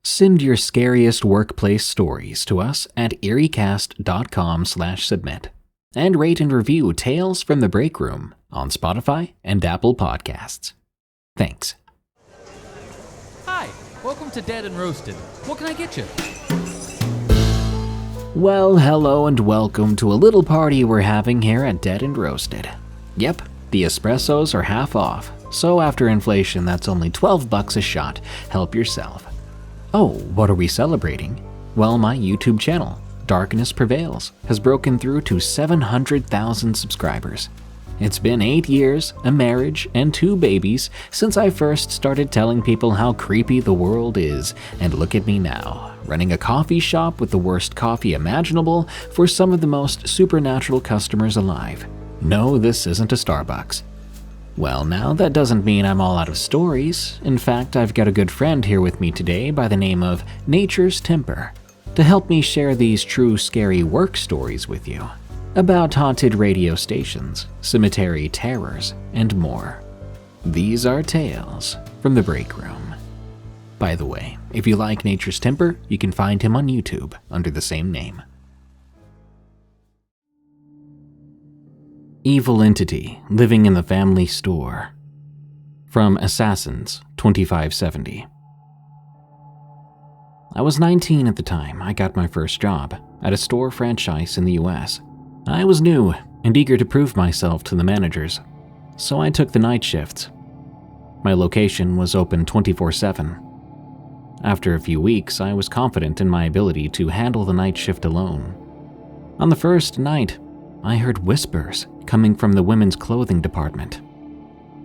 Send your scariest workplace stories to us at eeriecast.com/submit and rate and review Tales from the Break Room on Spotify and Apple Podcasts. Thanks. Hi, welcome to Dead and Roasted. What can I get you? Well, hello and welcome to a little party we're having here at Dead and Roasted. Yep, the espressos are half off, so after inflation that's only $12 a shot. Help yourself. Oh, what are we celebrating? Well, my YouTube channel, Darkness Prevails, has broken through to 700,000 subscribers. It's been 8 years, a marriage, and 2 babies since I first started telling people how creepy the world is, and look at me now, running a coffee shop with the worst coffee imaginable for some of the most supernatural customers alive. No, this isn't a Starbucks. Well, now that doesn't mean I'm all out of stories. In fact, I've got a good friend here with me today by the name of NaturesTemper to help me share these true scary work stories with you about haunted radio stations, cemetery terrors, and more. These are Tales from the Break Room. By the way, if you like NaturesTemper, you can find him on YouTube under the same name. Evil entity living in the family store. From Assassins 2570. I was 19 at the time I got my first job at a store franchise in the US. I was new and eager to prove myself to the managers, so I took the night shifts. My location was open 24/7. After a few weeks, I was confident in my ability to handle the night shift alone. On the first night, I heard whispers coming from the women's clothing department.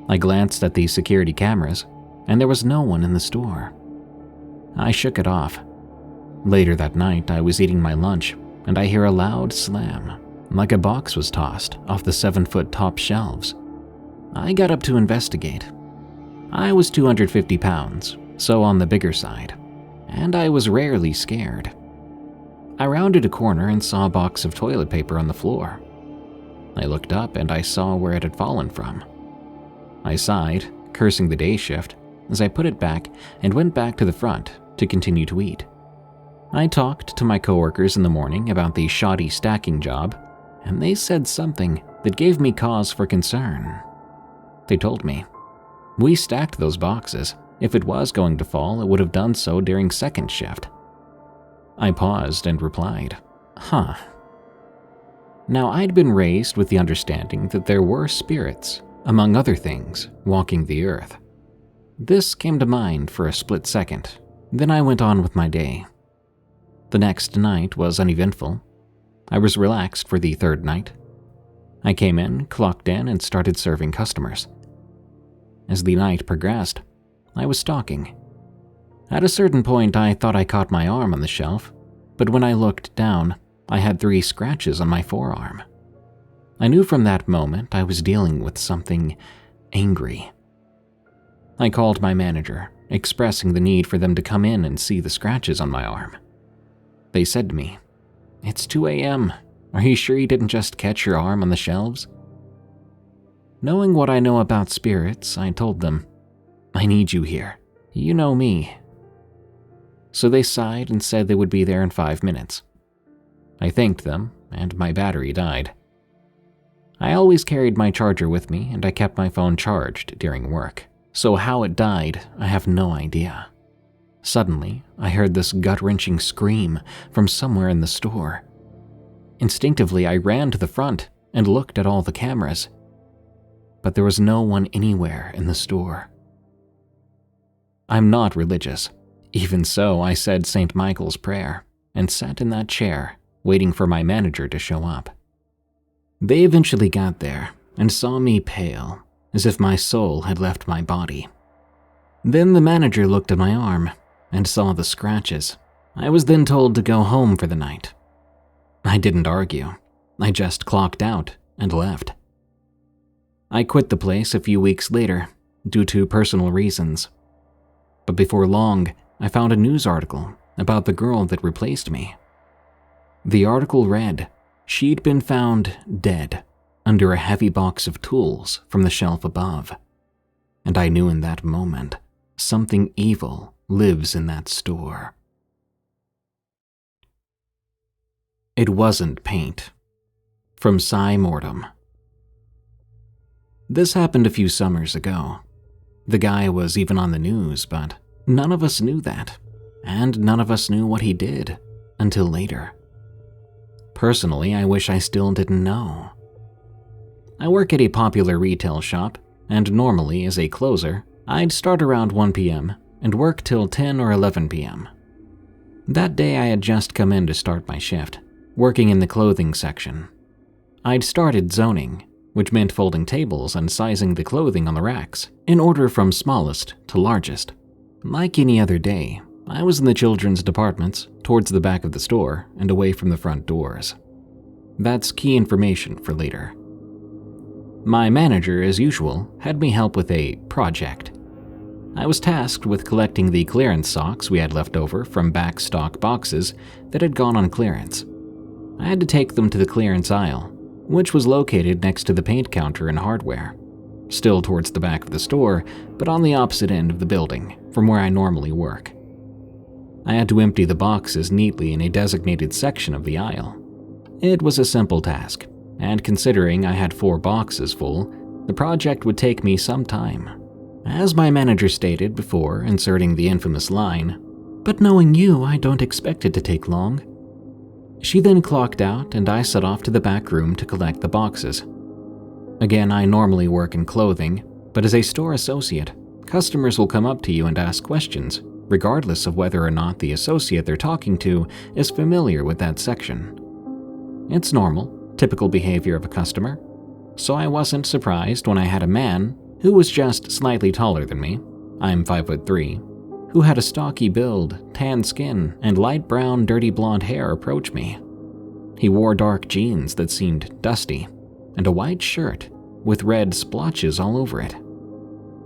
I glanced at the security cameras, and there was no one in the store. I shook it off. Later that night, I was eating my lunch, and I hear a loud slam, like a box was tossed off the 7-foot top shelves. I got up to investigate. I was 250 pounds, so on the bigger side, and I was rarely scared. I rounded a corner and saw a box of toilet paper on the floor. I looked up and I saw where it had fallen from. I sighed, cursing the day shift, as I put it back and went back to the front to continue to eat. I talked to my coworkers in the morning about the shoddy stacking job, and they said something that gave me cause for concern. They told me, "We stacked those boxes. If it was going to fall, it would have done so during second shift." I paused and replied, "Huh." Now, I'd been raised with the understanding that there were spirits, among other things, walking the earth. This came to mind for a split second, then I went on with my day. The next night was uneventful. I was relaxed for the third night. I came in, clocked in, and started serving customers. As the night progressed, I was stalking. At a certain point, I thought I caught my arm on the shelf, but when I looked down, I had 3 scratches on my forearm. I knew from that moment I was dealing with something angry. I called my manager, expressing the need for them to come in and see the scratches on my arm. They said to me, "It's 2 a.m. Are you sure you didn't just catch your arm on the shelves?" Knowing what I know about spirits, I told them, "I need you here. You know me." So they sighed and said they would be there in 5 minutes. I thanked them, and my battery died. I always carried my charger with me, and I kept my phone charged during work, so how it died, I have no idea. Suddenly, I heard this gut-wrenching scream from somewhere in the store. Instinctively, I ran to the front and looked at all the cameras, but there was no one anywhere in the store. I'm not religious. Even so, I said St. Michael's prayer and sat in that chair, waiting for my manager to show up. They eventually got there and saw me pale, as if my soul had left my body. Then the manager looked at my arm and saw the scratches. I was then told to go home for the night. I didn't argue. I just clocked out and left. I quit the place a few weeks later due to personal reasons. But before long, I found a news article about the girl that replaced me. The article read, she'd been found dead under a heavy box of tools from the shelf above. And I knew in that moment something evil lives in that store. It wasn't paint. From PsyMortem. This happened a few summers ago. The guy was even on the news, but none of us knew that, and none of us knew what he did until later. Personally, I wish I still didn't know. I work at a popular retail shop, and normally, as a closer, I'd start around 1 p.m. and work till 10 or 11 p.m. That day I had just come in to start my shift, working in the clothing section. I'd started zoning, which meant folding tables and sizing the clothing on the racks, in order from smallest to largest. Like any other day, I was in the children's departments, towards the back of the store and away from the front doors. That's key information for later. My manager, as usual, had me help with a project. I was tasked with collecting the clearance socks we had left over from back stock boxes that had gone on clearance. I had to take them to the clearance aisle, which was located next to the paint counter and hardware, still towards the back of the store, but on the opposite end of the building from where I normally work. I had to empty the boxes neatly in a designated section of the aisle. It was a simple task, and considering I had 4 boxes full, the project would take me some time. As my manager stated before inserting the infamous line, "But knowing you, I don't expect it to take long." She then clocked out and I set off to the back room to collect the boxes. Again, I normally work in clothing, but as a store associate, customers will come up to you and ask questions, regardless of whether or not the associate they're talking to is familiar with that section. It's normal, typical behavior of a customer, so I wasn't surprised when I had a man who was just slightly taller than me, I'm 5'3", who had a stocky build, tan skin, and light brown dirty blonde hair approach me. He wore dark jeans that seemed dusty, and a white shirt with red splotches all over it.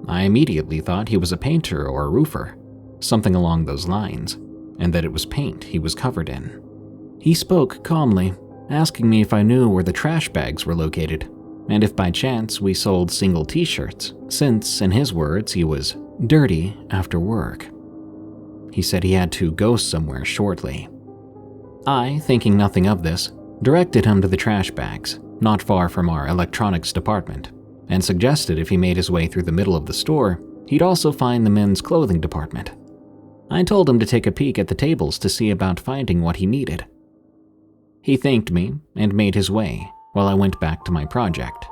I immediately thought he was a painter or a roofer, something along those lines, and that it was paint he was covered in. He spoke calmly, asking me if I knew where the trash bags were located, and if by chance we sold single t-shirts, since, in his words, he was dirty after work. He said he had to go somewhere shortly. I, thinking nothing of this, directed him to the trash bags, not far from our electronics department, and suggested if he made his way through the middle of the store, he'd also find the men's clothing department. I told him to take a peek at the tables to see about finding what he needed. He thanked me and made his way while I went back to my project.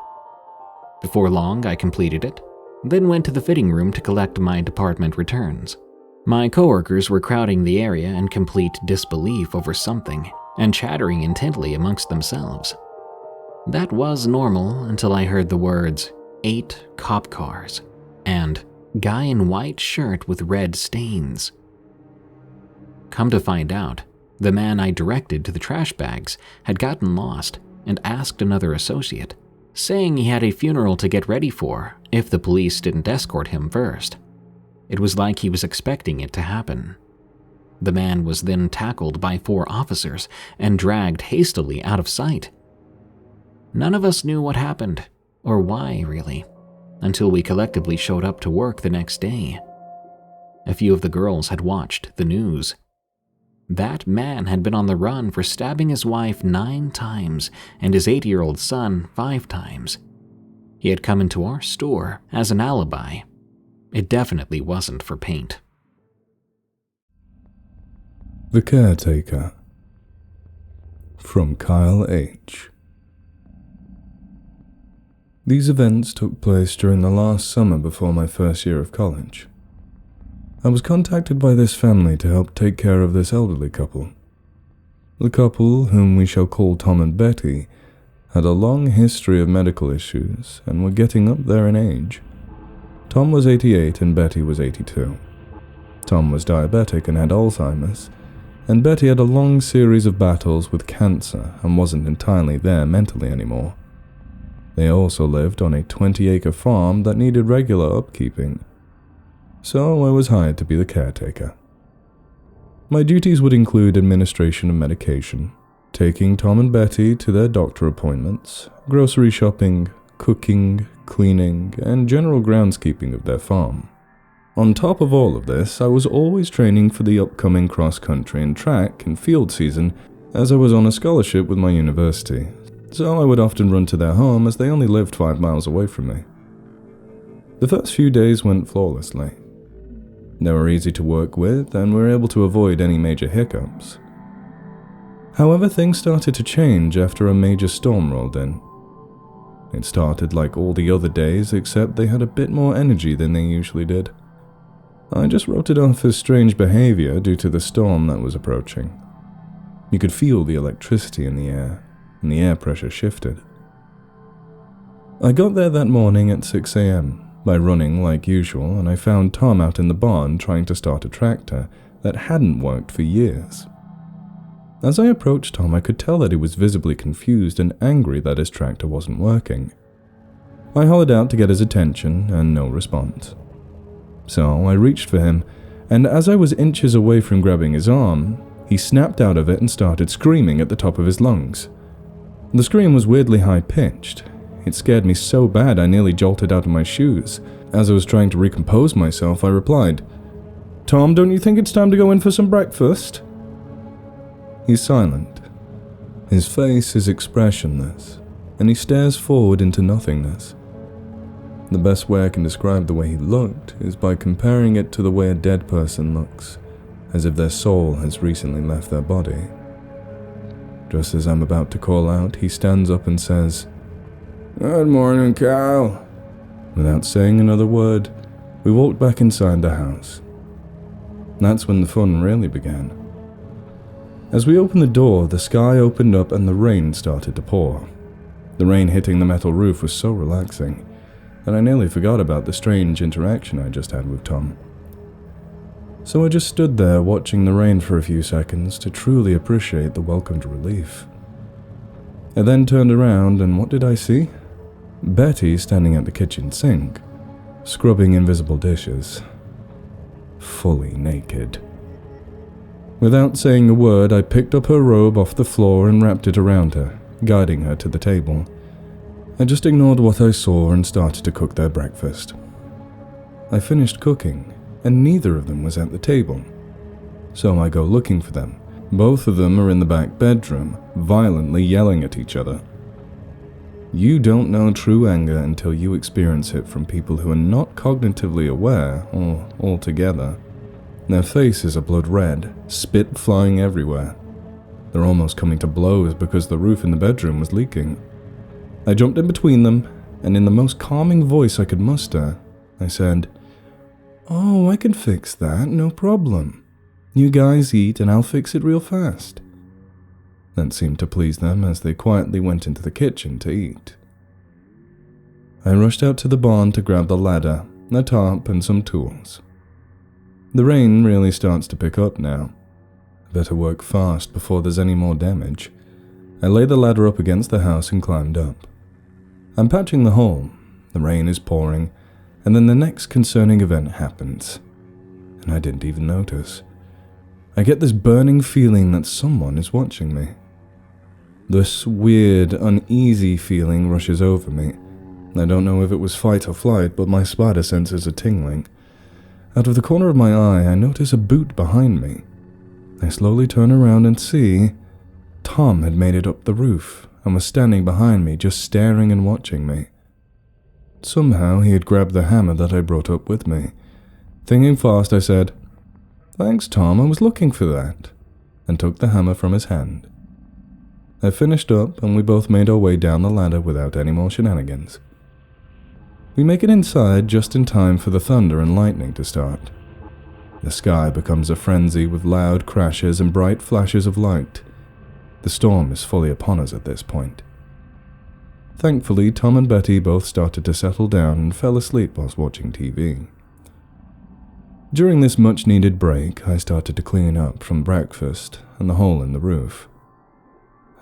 Before long, I completed it, then went to the fitting room to collect my department returns. My coworkers were crowding the area in complete disbelief over something and chattering intently amongst themselves. That was normal until I heard the words, 8 cop cars, and guy in white shirt with red stains. Come to find out, the man I directed to the trash bags had gotten lost and asked another associate, saying he had a funeral to get ready for if the police didn't escort him first. It was like he was expecting it to happen. The man was then tackled by 4 officers and dragged hastily out of sight. None of us knew what happened, or why really, until we collectively showed up to work the next day. A few of the girls had watched the news. That man had been on the run for stabbing his wife 9 times and his 8-year-old son 5 times. He had come into our store as an alibi. It definitely wasn't for paint. The Caretaker. From Kyle H. These events took place during the last summer before my first year of college. I was contacted by this family to help take care of this elderly couple. The couple, whom we shall call Tom and Betty, had a long history of medical issues and were getting up there in age. Tom was 88 and Betty was 82. Tom was diabetic and had Alzheimer's, and Betty had a long series of battles with cancer and wasn't entirely there mentally anymore. They also lived on a 20-acre farm that needed regular upkeeping. So I was hired to be the caretaker. My duties would include administration of medication, taking Tom and Betty to their doctor appointments, grocery shopping, cooking, cleaning, and general groundskeeping of their farm. On top of all of this, I was always training for the upcoming cross-country and track and field season as I was on a scholarship with my university, so I would often run to their home as they only lived 5 miles away from me. The first few days went flawlessly. They were easy to work with and we were able to avoid any major hiccups. However, things started to change after a major storm rolled in. It started like all the other days, except they had a bit more energy than they usually did. I just wrote it off as strange behavior due to the storm that was approaching. You could feel the electricity in the air, and the air pressure shifted. I got there that morning at 6 a.m. by running like usual, and I found Tom out in the barn trying to start a tractor that hadn't worked for years. As I approached Tom, I could tell that he was visibly confused and angry that his tractor wasn't working. I hollered out to get his attention, and no response. So I reached for him, and as I was inches away from grabbing his arm, he snapped out of it and started screaming at the top of his lungs. The scream was weirdly high-pitched. It scared me so bad I nearly jolted out of my shoes. As I was trying to recompose myself, I replied, "Tom, don't you think it's time to go in for some breakfast?" He's silent. His face is expressionless, and he stares forward into nothingness. The best way I can describe the way he looked is by comparing it to the way a dead person looks, as if their soul has recently left their body. Just as I'm about to call out, he stands up and says, "Good morning, Cal." Without saying another word, we walked back inside the house. That's when the fun really began. As we opened the door, the sky opened up and the rain started to pour. The rain hitting the metal roof was so relaxing that I nearly forgot about the strange interaction I just had with Tom. So I just stood there watching the rain for a few seconds to truly appreciate the welcomed relief. I then turned around and what did I see? Betty standing at the kitchen sink, scrubbing invisible dishes, fully naked. Without saying a word, I picked up her robe off the floor and wrapped it around her, guiding her to the table. I just ignored what I saw and started to cook their breakfast. I finished cooking, and neither of them was at the table. So I go looking for them. Both of them are in the back bedroom, violently yelling at each other. You don't know true anger until you experience it from people who are not cognitively aware or altogether. Their faces are blood red, spit flying everywhere. They're almost coming to blows because the roof in the bedroom was leaking. I jumped in between them, and in the most calming voice I could muster, I said, "Oh, I can fix that, no problem. You guys eat and I'll fix it real fast." That seemed to please them as they quietly went into the kitchen to eat. I rushed out to the barn to grab the ladder, a tarp, and some tools. The rain really starts to pick up now. I better work fast before there's any more damage. I lay the ladder up against the house and climbed up. I'm patching the hole, the rain is pouring, and then the next concerning event happens. And I didn't even notice. I get this burning feeling that someone is watching me. This weird, uneasy feeling rushes over me. I don't know if it was fight or flight, but my spider senses are tingling. Out of the corner of my eye, I notice a boot behind me. I slowly turn around and see Tom had made it up the roof and was standing behind me, just staring and watching me. Somehow he had grabbed the hammer that I brought up with me. Thinking fast, I said, "Thanks, Tom, I was looking for that," and took the hammer from his hand. I finished up, and we both made our way down the ladder without any more shenanigans. We make it inside just in time for the thunder and lightning to start. The sky becomes a frenzy with loud crashes and bright flashes of light. The storm is fully upon us at this point. Thankfully, Tom and Betty both started to settle down and fell asleep whilst watching TV. During this much-needed break, I started to clean up from breakfast and the hole in the roof.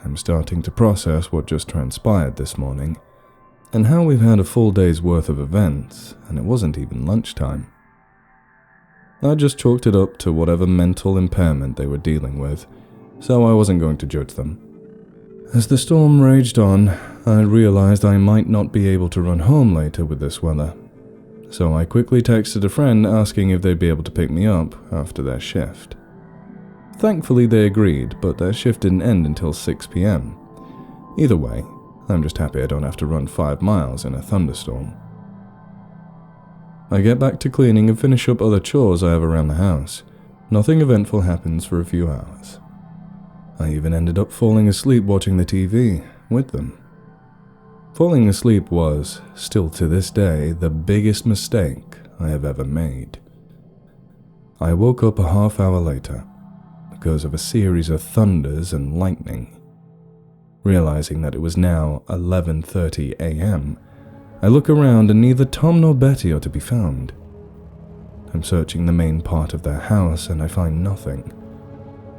I'm starting to process what just transpired this morning, and how we've had a full day's worth of events, and it wasn't even lunchtime. I just chalked it up to whatever mental impairment they were dealing with, so I wasn't going to judge them. As the storm raged on, I realized I might not be able to run home later with this weather. so I quickly texted a friend asking if they'd be able to pick me up after their shift. Thankfully they agreed, but their shift didn't end until 6 p.m. Either way, I'm just happy I don't have to run 5 miles in a thunderstorm. I get back to cleaning and finish up other chores I have around the house. Nothing eventful happens for a few hours. I even ended up falling asleep watching the TV with them. Falling asleep was, still to this day, the biggest mistake I have ever made. I woke up a half hour later because of a series of thunders and lightning. Realizing that it was now 11:30 a.m., I look around and neither Tom nor Betty are to be found. I'm searching the main part of their house and I find nothing.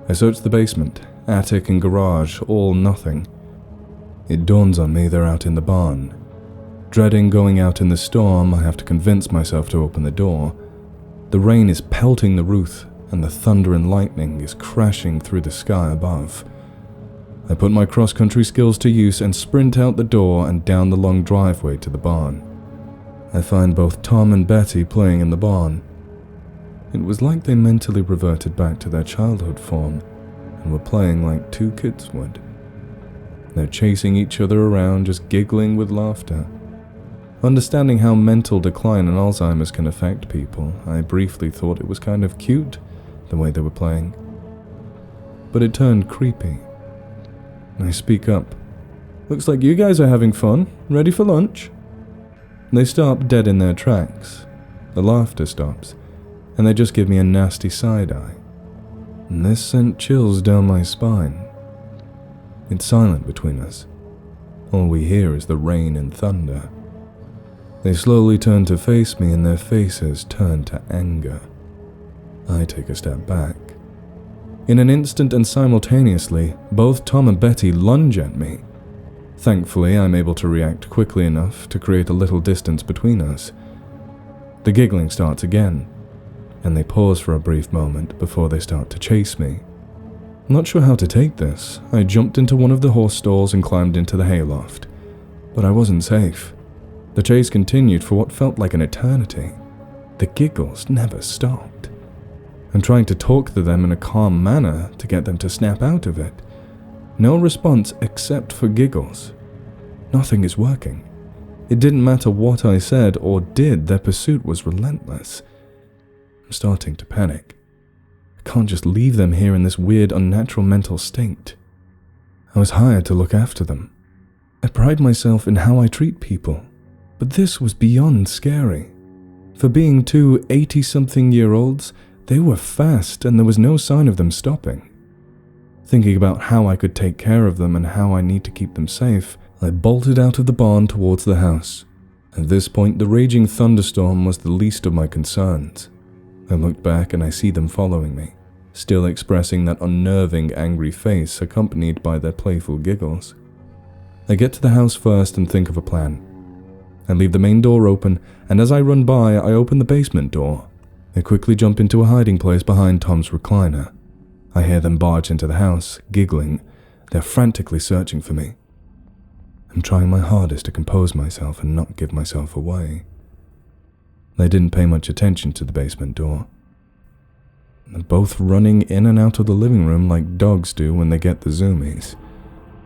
I search the basement, attic and garage, all nothing. It dawns on me they're out in the barn. Dreading going out in the storm, I have to convince myself to open the door. The rain is pelting the roof, and the thunder and lightning is crashing through the sky above. I put my cross-country skills to use and sprint out the door and down the long driveway to the barn. I find both Tom and Betty playing in the barn. It was like they mentally reverted back to their childhood form and were playing like two kids would. They're chasing each other around, just giggling with laughter. Understanding how mental decline and Alzheimer's can affect people, I briefly thought it was kind of cute, the way they were playing. But it turned creepy. I speak up. "Looks like you guys are having fun. Ready for lunch?" They stop dead in their tracks. The laughter stops, and they just give me a nasty side-eye. And this sent chills down my spine. It's silent between us. All we hear is the rain and thunder. They slowly turn to face me and their faces turn to anger. I take a step back. In an instant and simultaneously, both Tom and Betty lunge at me. Thankfully, I'm able to react quickly enough to create a little distance between us. The giggling starts again, and they pause for a brief moment before they start to chase me. Not sure how to take this, I jumped into one of the horse stalls and climbed into the hayloft. But I wasn't safe. The chase continued for what felt like an eternity. The giggles never stopped. I'm trying to talk to them in a calm manner to get them to snap out of it. No response except for giggles. Nothing is working. It didn't matter what I said or did, their pursuit was relentless. I'm starting to panic. I can't just leave them here in this weird, unnatural mental state. I was hired to look after them. I pride myself in how I treat people, but this was beyond scary. For being two 80-something-year-olds, they were fast and there was no sign of them stopping. Thinking about how I could take care of them and how I need to keep them safe, I bolted out of the barn towards the house. At this point, the raging thunderstorm was the least of my concerns. I looked back and I see them following me, still expressing that unnerving, angry face accompanied by their playful giggles. I get to the house first and think of a plan. I leave the main door open, and as I run by, I open the basement door. I quickly jump into a hiding place behind Tom's recliner. I hear them barge into the house, giggling. They're frantically searching for me. I'm trying my hardest to compose myself and not give myself away. They didn't pay much attention to the basement door. They're both running in and out of the living room like dogs do when they get the zoomies.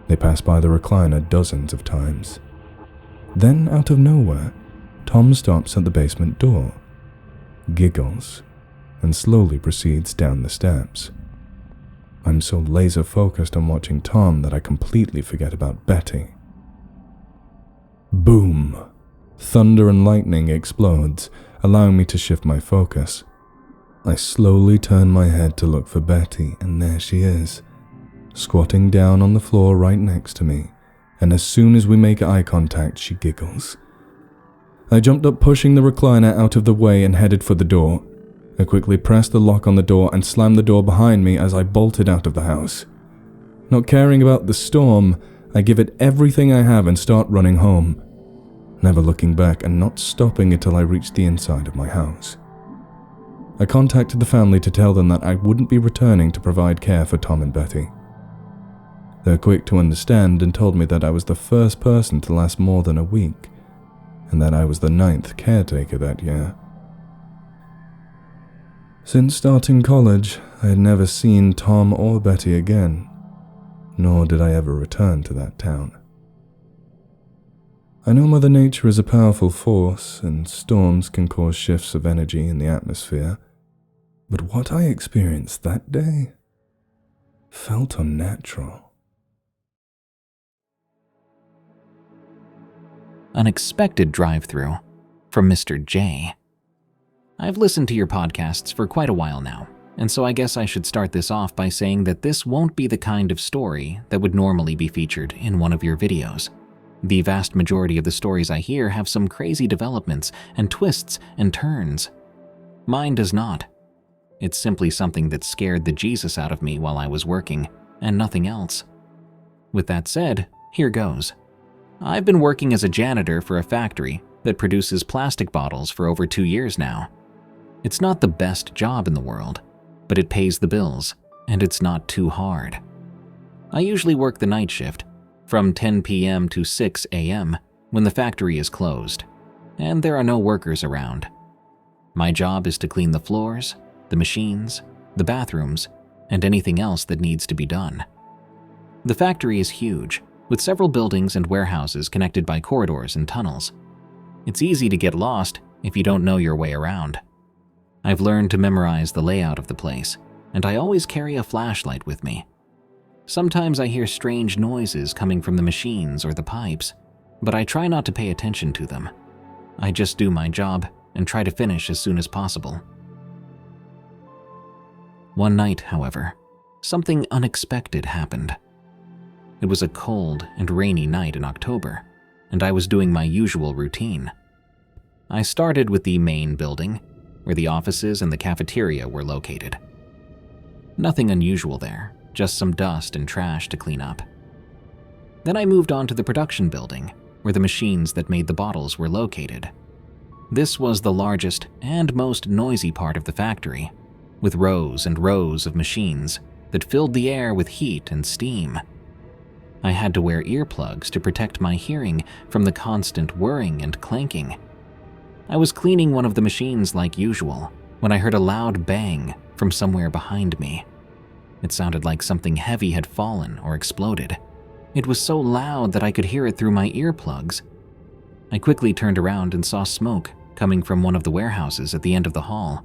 They pass by the recliner dozens of times. Then, out of nowhere, Tom stops at the basement door, giggles, and slowly proceeds down the steps. I'm so laser-focused on watching Tom that I completely forget about Betty. Boom! Thunder and lightning explodes, allowing me to shift my focus. I slowly turn my head to look for Betty, and there she is, squatting down on the floor right next to me, and as soon as we make eye contact, she giggles. I jumped up, pushing the recliner out of the way and headed for the door. I quickly pressed the lock on the door and slammed the door behind me as I bolted out of the house. Not caring about the storm, I give it everything I have and start running home, never looking back and not stopping until I reached the inside of my house. I contacted the family to tell them that I wouldn't be returning to provide care for Tom and Betty. They were quick to understand and told me that I was the first person to last more than a week. and that I was the 9th caretaker that year. Since starting college, I had never seen Tom or Betty again, nor did I ever return to that town. I know Mother Nature is a powerful force, and storms can cause shifts of energy in the atmosphere, but what I experienced that day felt unnatural. Unexpected Drive Thru from Mr. J. I've listened to your podcasts for quite a while now, and so I guess I should start this off by saying that this won't be the kind of story that would normally be featured in one of your videos. The vast majority of the stories I hear have some crazy developments and twists and turns. Mine does not. It's simply something that scared the Jesus out of me while I was working, and nothing else. With that said, here goes. I've been working as a janitor for a factory that produces plastic bottles for over 2 years now. It's not the best job in the world, but it pays the bills, and it's not too hard. I usually work the night shift, from 10 p.m. to 6 a.m. when the factory is closed, and there are no workers around. My job is to clean the floors, the machines, the bathrooms, and anything else that needs to be done. The factory is huge, with several buildings and warehouses connected by corridors and tunnels. It's easy to get lost if you don't know your way around. I've learned to memorize the layout of the place, and I always carry a flashlight with me. Sometimes I hear strange noises coming from the machines or the pipes, but I try not to pay attention to them. I just do my job and try to finish as soon as possible. One night, however, something unexpected happened. It was a cold and rainy night in October, and I was doing my usual routine. I started with the main building, where the offices and the cafeteria were located. Nothing unusual there, just some dust and trash to clean up. Then I moved on to the production building, where the machines that made the bottles were located. This was the largest and most noisy part of the factory, with rows and rows of machines that filled the air with heat and steam. I had to wear earplugs to protect my hearing from the constant whirring and clanking. I was cleaning one of the machines like usual when I heard a loud bang from somewhere behind me. It sounded like something heavy had fallen or exploded. It was so loud that I could hear it through my earplugs. I quickly turned around and saw smoke coming from one of the warehouses at the end of the hall.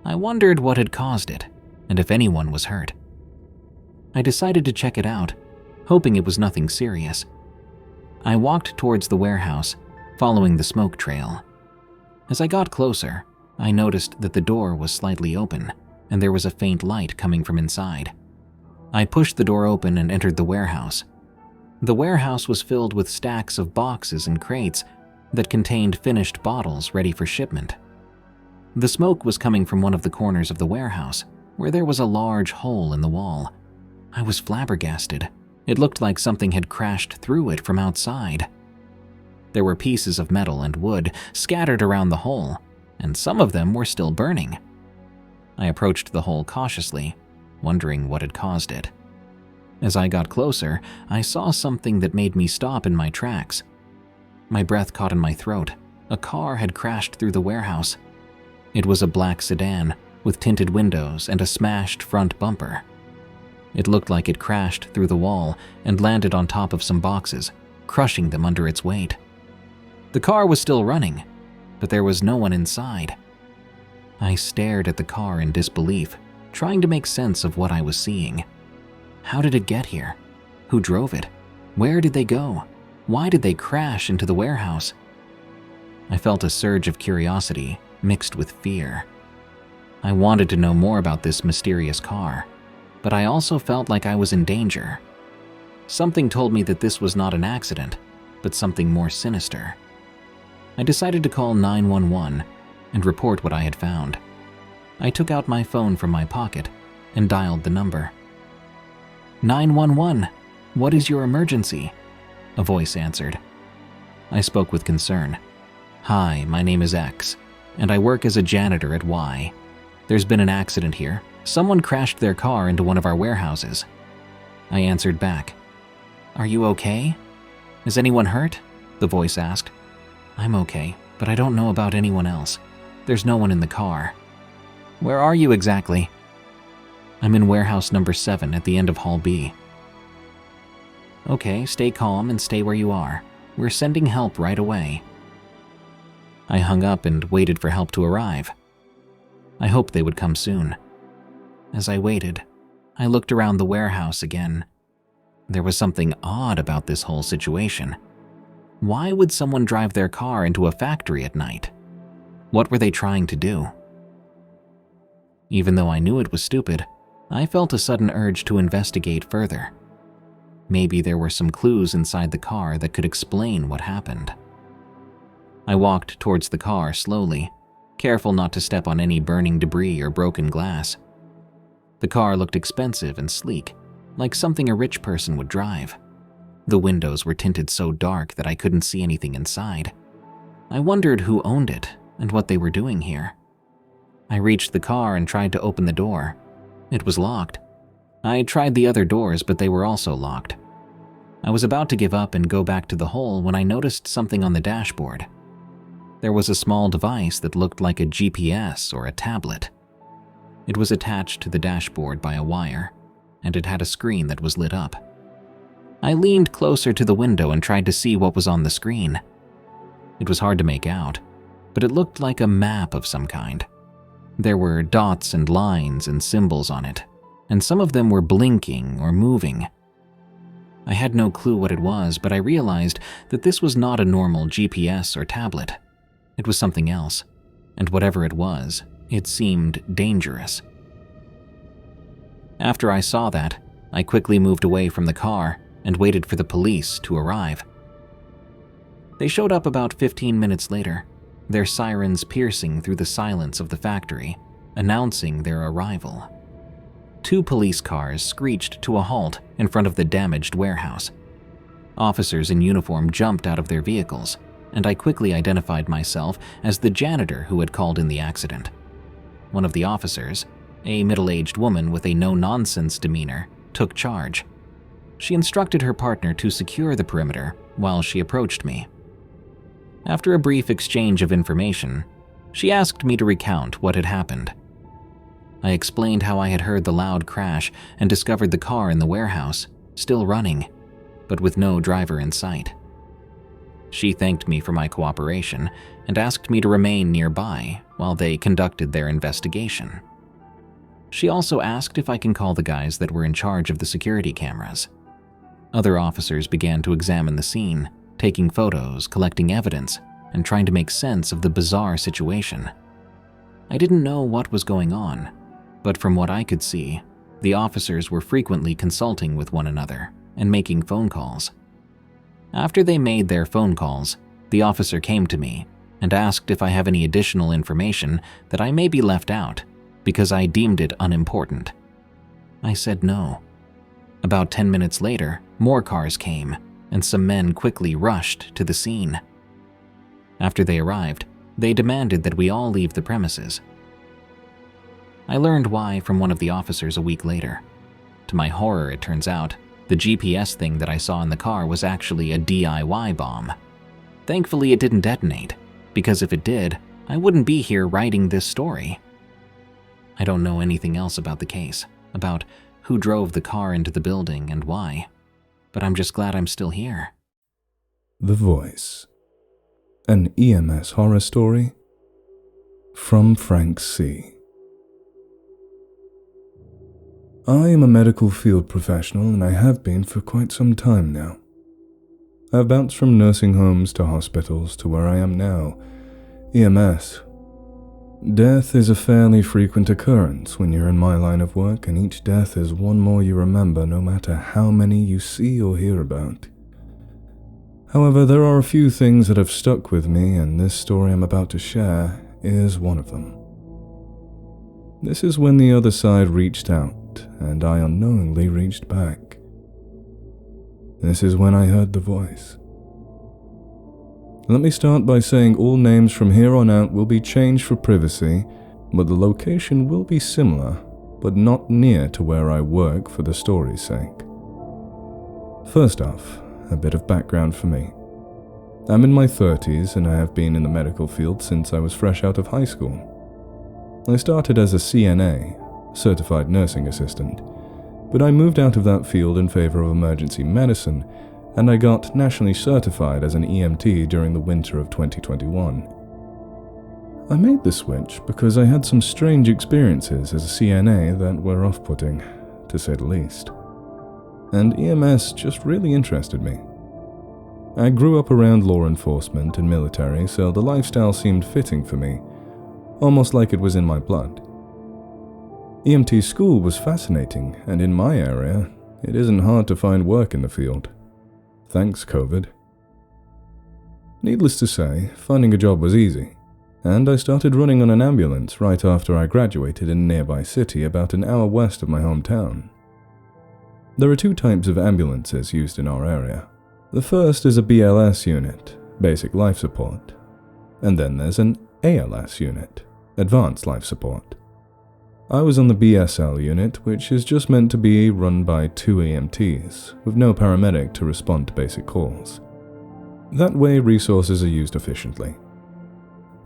I wondered what had caused it and if anyone was hurt. I decided to check it out, hoping it was nothing serious. I walked towards the warehouse, following the smoke trail. As I got closer, I noticed that the door was slightly open, and there was a faint light coming from inside. I pushed the door open and entered the warehouse. The warehouse was filled with stacks of boxes and crates that contained finished bottles ready for shipment. The smoke was coming from one of the corners of the warehouse, where there was a large hole in the wall. I was flabbergasted. It looked like something had crashed through it from outside. There were pieces of metal and wood scattered around the hole, and some of them were still burning. I approached the hole cautiously, wondering what had caused it. As I got closer, I saw something that made me stop in my tracks. My breath caught in my throat. A car had crashed through the warehouse. It was a black sedan with tinted windows and a smashed front bumper. It looked like it crashed through the wall and landed on top of some boxes, crushing them under its weight. The car was still running, but there was no one inside. I stared at the car in disbelief, trying to make sense of what I was seeing. How did it get here? Who drove it? Where did they go? Why did they crash into the warehouse? I felt a surge of curiosity mixed with fear. I wanted to know more about this mysterious car, but I also felt like I was in danger. Something told me that this was not an accident, but something more sinister. I decided to call 911 and report what I had found. I took out my phone from my pocket and dialed the number. 911, what is your emergency? A voice answered. I spoke with concern. Hi, my name is X, and I work as a janitor at Y. There's been an accident here. Someone crashed their car into one of our warehouses. I answered back. Are you okay? Is anyone hurt? The voice asked, I'm okay, but I don't know about anyone else. There's no one in the car. Where are you exactly? I'm in warehouse number 7 at the end of Hall B. Okay, stay calm and stay where you are. We're sending help right away. I hung up and waited for help to arrive. I hoped they would come soon. As I waited, I looked around the warehouse again. There was something odd about this whole situation. Why would someone drive their car into a factory at night? What were they trying to do? Even though I knew it was stupid, I felt a sudden urge to investigate further. Maybe there were some clues inside the car that could explain what happened. I walked towards the car slowly, careful not to step on any burning debris or broken glass. The car looked expensive and sleek, like something a rich person would drive. The windows were tinted so dark that I couldn't see anything inside. I wondered who owned it and what they were doing here. I reached the car and tried to open the door. It was locked. I tried the other doors, but they were also locked. I was about to give up and go back to the hole when I noticed something on the dashboard. There was a small device that looked like a GPS or a tablet. It was attached to the dashboard by a wire, and it had a screen that was lit up. I leaned closer to the window and tried to see what was on the screen. It was hard to make out, but it looked like a map of some kind. There were dots and lines and symbols on it, and some of them were blinking or moving. I had no clue what it was, but I realized that this was not a normal GPS or tablet. It was something else, and whatever it was, it seemed dangerous. After I saw that, I quickly moved away from the car and waited for the police to arrive. They showed up about 15 minutes later, their sirens piercing through the silence of the factory, announcing their arrival. 2 police cars screeched to a halt in front of the damaged warehouse. Officers in uniform jumped out of their vehicles, and I quickly identified myself as the janitor who had called in the accident. One of the officers, a middle-aged woman with a no-nonsense demeanor, took charge. She instructed her partner to secure the perimeter while she approached me. After a brief exchange of information, she asked me to recount what had happened. I explained how I had heard the loud crash and discovered the car in the warehouse, still running, but with no driver in sight. She thanked me for my cooperation and asked me to remain nearby while they conducted their investigation. She also asked if I can call the guys that were in charge of the security cameras. Other officers began to examine the scene, taking photos, collecting evidence, and trying to make sense of the bizarre situation. I didn't know what was going on, but from what I could see, the officers were frequently consulting with one another and making phone calls. After they made their phone calls, the officer came to me and asked if I have any additional information that I may be left out because I deemed it unimportant. I said no. About 10 minutes later, more cars came, and some men quickly rushed to the scene. After they arrived, they demanded that we all leave the premises. I learned why from one of the officers a week later. To my horror, it turns out, the GPS thing that I saw in the car was actually a DIY bomb. Thankfully, it didn't detonate, because if it did, I wouldn't be here writing this story. I don't know anything else about the case, about who drove the car into the building and why, but I'm just glad I'm still here. The Voice. An EMS horror story from Frank C. I am a medical field professional, and I have been for quite some time now. I have bounced from nursing homes to hospitals to where I am now, EMS. Death is a fairly frequent occurrence when you're in my line of work, and each death is one more you remember no matter how many you see or hear about. However, there are a few things that have stuck with me, and this story I'm about to share is one of them. This is when the other side reached out, and I unknowingly reached back. This is when I heard the voice. Let me start by saying all names from here on out will be changed for privacy, but the location will be similar, but not near to where I work for the story's sake. First off, a bit of background for me. I'm in my 30s and I have been in the medical field since I was fresh out of high school. I started as a CNA, Certified Nursing Assistant, but I moved out of that field in favor of emergency medicine, and I got nationally certified as an EMT during the winter of 2021. I made the switch because I had some strange experiences as a CNA that were off-putting, to say the least. And EMS just really interested me. I grew up around law enforcement and military, so the lifestyle seemed fitting for me, almost like it was in my blood. EMT school was fascinating, and in my area, it isn't hard to find work in the field. Thanks, COVID. Needless to say, finding a job was easy, and I started running on an ambulance right after I graduated in a nearby city about an hour west of my hometown. There are two types of ambulances used in our area. The first is a BLS unit, Basic Life Support, and then there's an ALS unit, Advanced Life Support. I was on the BSL unit, which is just meant to be run by 2 EMTs, with no paramedic to respond to basic calls. That way resources are used efficiently.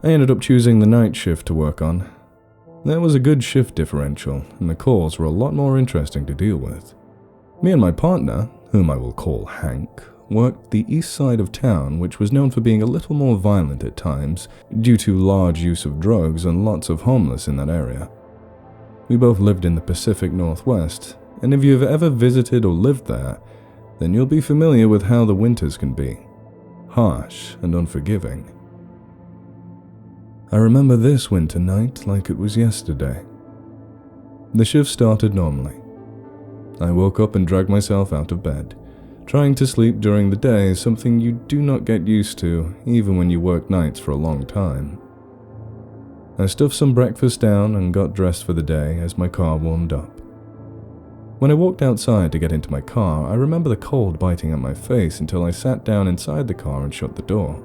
I ended up choosing the night shift to work on. There was a good shift differential, and the calls were a lot more interesting to deal with. Me and my partner, whom I will call Hank, worked the east side of town, which was known for being a little more violent at times due to large use of drugs and lots of homeless in that area. We both lived in the Pacific Northwest, and if you've ever visited or lived there, then you'll be familiar with how the winters can be. Harsh and unforgiving. I remember this winter night like it was yesterday. The shift started normally. I woke up and dragged myself out of bed. Trying to sleep during the day is something you do not get used to, even when you work nights for a long time. I stuffed some breakfast down and got dressed for the day as my car warmed up. When I walked outside to get into my car, I remember the cold biting at my face until I sat down inside the car and shut the door.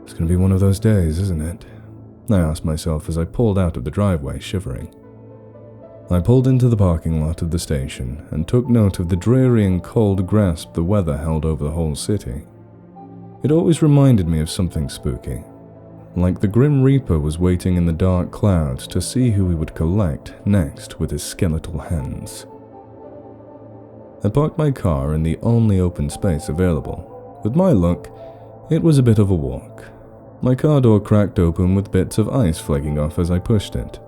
It's going to be one of those days, isn't it? I asked myself as I pulled out of the driveway, shivering. I pulled into the parking lot of the station and took note of the dreary and cold grasp the weather held over the whole city. It always reminded me of something spooky, like the Grim Reaper was waiting in the dark clouds to see who he would collect next with his skeletal hands. I parked my car in the only open space available. With my luck, it was a bit of a walk. My car door cracked open with bits of ice flaking off as I pushed it.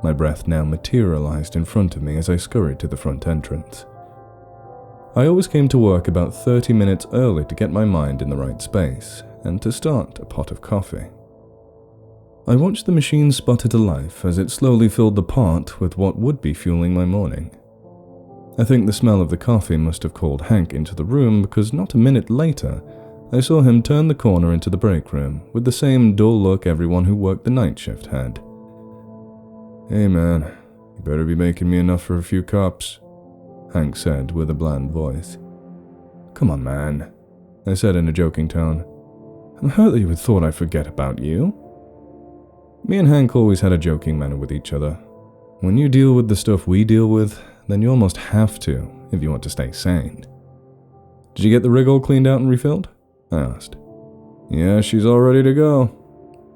My breath now materialized in front of me as I scurried to the front entrance. I always came to work about 30 minutes early to get my mind in the right space and to start a pot of coffee. I watched the machine sputter to life as it slowly filled the pot with what would be fueling my morning. I think the smell of the coffee must have called Hank into the room because not a minute later, I saw him turn the corner into the break room with the same dull look everyone who worked the night shift had. "Hey man, you better be making me enough for a few cups," Hank said with a bland voice. "Come on man," I said in a joking tone. "I'm hurt that you would thought I'd forget about you." Me and Hank always had a joking manner with each other. When you deal with the stuff we deal with, then you almost have to if you want to stay sane. "Did you get the rig all cleaned out and refilled?" I asked. "Yeah, she's all ready to go,"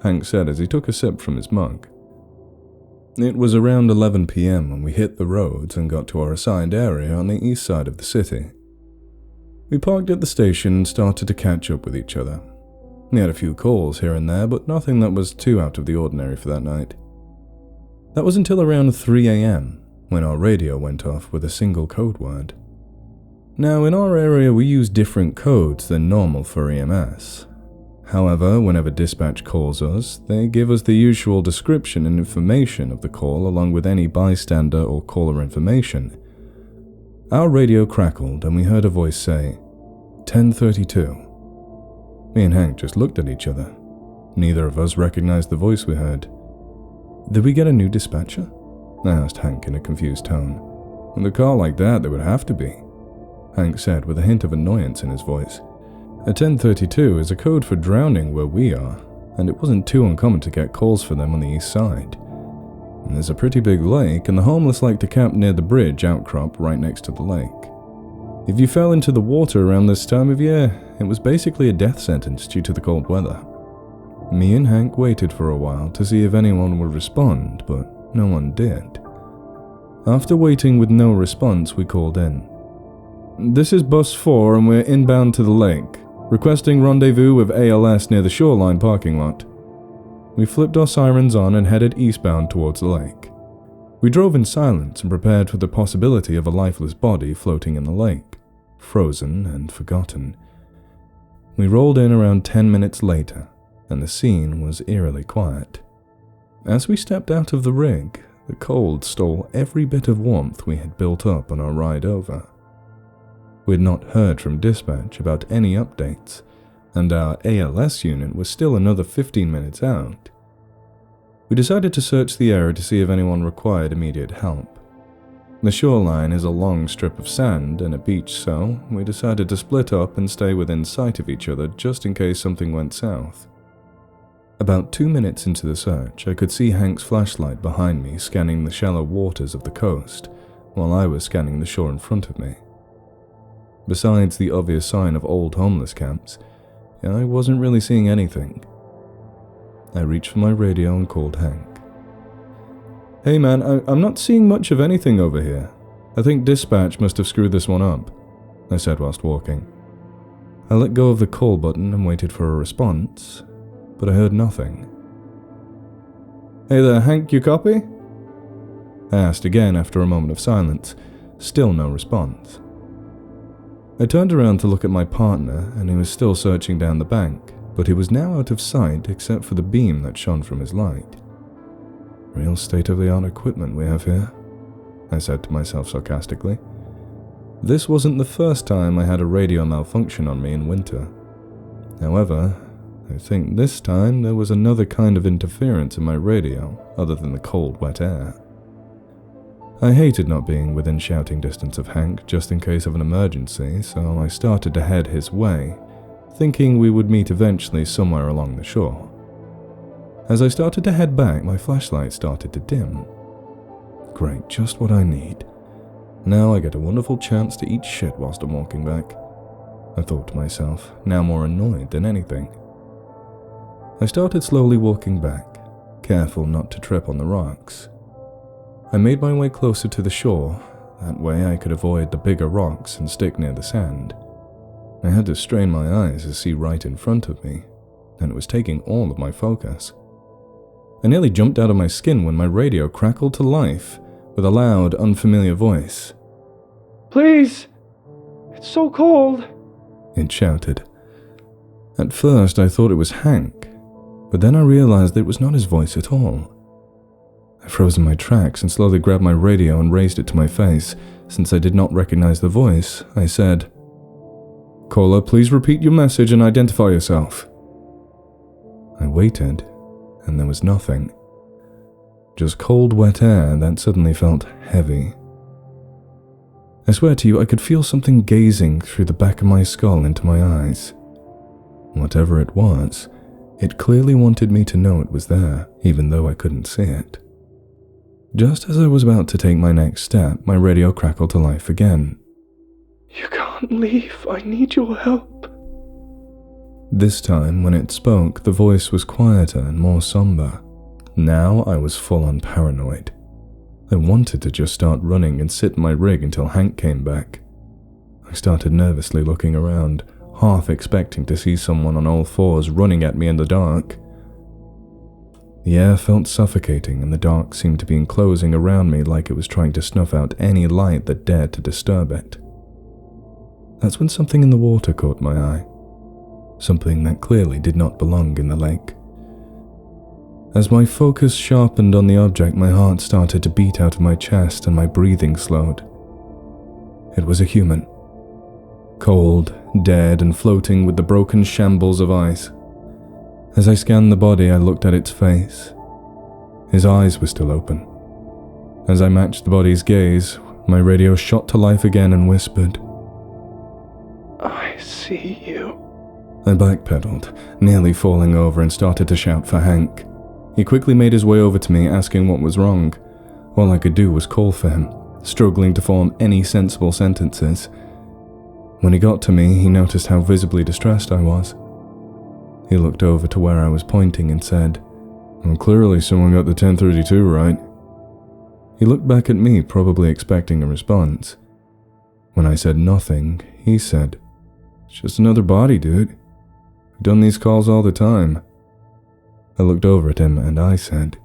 Hank said as he took a sip from his mug. It was around 11 p.m. when we hit the roads and got to our assigned area on the east side of the city. We parked at the station and started to catch up with each other. We had a few calls here and there, but nothing that was too out of the ordinary for that night. That was until around 3 a.m., when our radio went off with a single code word. Now, in our area we use different codes than normal for EMS. However, whenever dispatch calls us, they give us the usual description and information of the call along with any bystander or caller information. Our radio crackled and we heard a voice say, 1032. Me and Hank just looked at each other. Neither of us recognized the voice we heard. "Did we get a new dispatcher?" I asked Hank in a confused tone. "With a call like that, there would have to be," Hank said with a hint of annoyance in his voice. A 1032 is a code for drowning where we are, and it wasn't too uncommon to get calls for them on the east side. And there's a pretty big lake, and the homeless like to camp near the bridge outcrop right next to the lake. If you fell into the water around this time of year, it was basically a death sentence due to the cold weather. Me and Hank waited for a while to see if anyone would respond, but no one did. After waiting with no response, we called in. "This is Bus 4 and we're inbound to the lake, requesting rendezvous with ALS near the shoreline parking lot." We flipped our sirens on and headed eastbound towards the lake. We drove in silence and prepared for the possibility of a lifeless body floating in the lake, frozen and forgotten. We rolled in around 10 minutes later, and the scene was eerily quiet. As we stepped out of the rig, the cold stole every bit of warmth we had built up on our ride over. We had not heard from dispatch about any updates, and our ALS unit was still another 15 minutes out. We decided to search the area to see if anyone required immediate help. The shoreline is a long strip of sand and a beach, so we decided to split up and stay within sight of each other just in case something went south. About 2 minutes into the search, I could see Hank's flashlight behind me scanning the shallow waters of the coast, while I was scanning the shore in front of me. Besides the obvious sign of old homeless camps, I wasn't really seeing anything. I reached for my radio and called Hank. "Hey man, I'm not seeing much of anything over here. I think dispatch must have screwed this one up," I said whilst walking. I let go of the call button and waited for a response, but I heard nothing. "Hey there, Hank, you copy?" I asked again after a moment of silence. Still no response. I turned around to look at my partner, and he was still searching down the bank, but he was now out of sight except for the beam that shone from his light. "Real state-of-the-art equipment we have here," I said to myself sarcastically. This wasn't the first time I had a radio malfunction on me in winter. However, I think this time there was another kind of interference in my radio other than the cold, wet air. I hated not being within shouting distance of Hank just in case of an emergency, so I started to head his way, thinking we would meet eventually somewhere along the shore. As I started to head back, my flashlight started to dim. Great, just what I need. Now I get a wonderful chance to eat shit whilst I'm walking back, I thought to myself, now more annoyed than anything. I started slowly walking back, careful not to trip on the rocks. I made my way closer to the shore, that way I could avoid the bigger rocks and stick near the sand. I had to strain my eyes to see right in front of me, and it was taking all of my focus. I nearly jumped out of my skin when my radio crackled to life with a loud, unfamiliar voice. "Please! It's so cold!" it shouted. At first I thought it was Hank, but then I realized it was not his voice at all. I froze in my tracks and slowly grabbed my radio and raised it to my face. Since I did not recognize the voice, I said, "Caller, please repeat your message and identify yourself." I waited, and there was nothing. Just cold, wet air that suddenly felt heavy. I swear to you, I could feel something gazing through the back of my skull into my eyes. Whatever it was, it clearly wanted me to know it was there, even though I couldn't see it. Just as I was about to take my next step, my radio crackled to life again. "You can't leave. I need your help." This time, when it spoke, the voice was quieter and more somber. Now I was full-on paranoid. I wanted to just start running and sit in my rig until Hank came back. I started nervously looking around, half expecting to see someone on all fours running at me in the dark. The air felt suffocating and the dark seemed to be enclosing around me like it was trying to snuff out any light that dared to disturb it. That's when something in the water caught my eye. Something that clearly did not belong in the lake. As my focus sharpened on the object, my heart started to beat out of my chest and my breathing slowed. It was a human. Cold, dead, and floating with the broken shambles of ice. As I scanned the body, I looked at its face. His eyes were still open. As I matched the body's gaze, my radio shot to life again and whispered, "I see you." I backpedaled, nearly falling over, and started to shout for Hank. He quickly made his way over to me, asking what was wrong. All I could do was call for him, struggling to form any sensible sentences. When he got to me, he noticed how visibly distressed I was. He looked over to where I was pointing and said, "Well, clearly someone got the 1032 right." He looked back at me, probably expecting a response. When I said nothing, he said, "It's just another body, dude. I've done these calls all the time." I looked over at him and I said,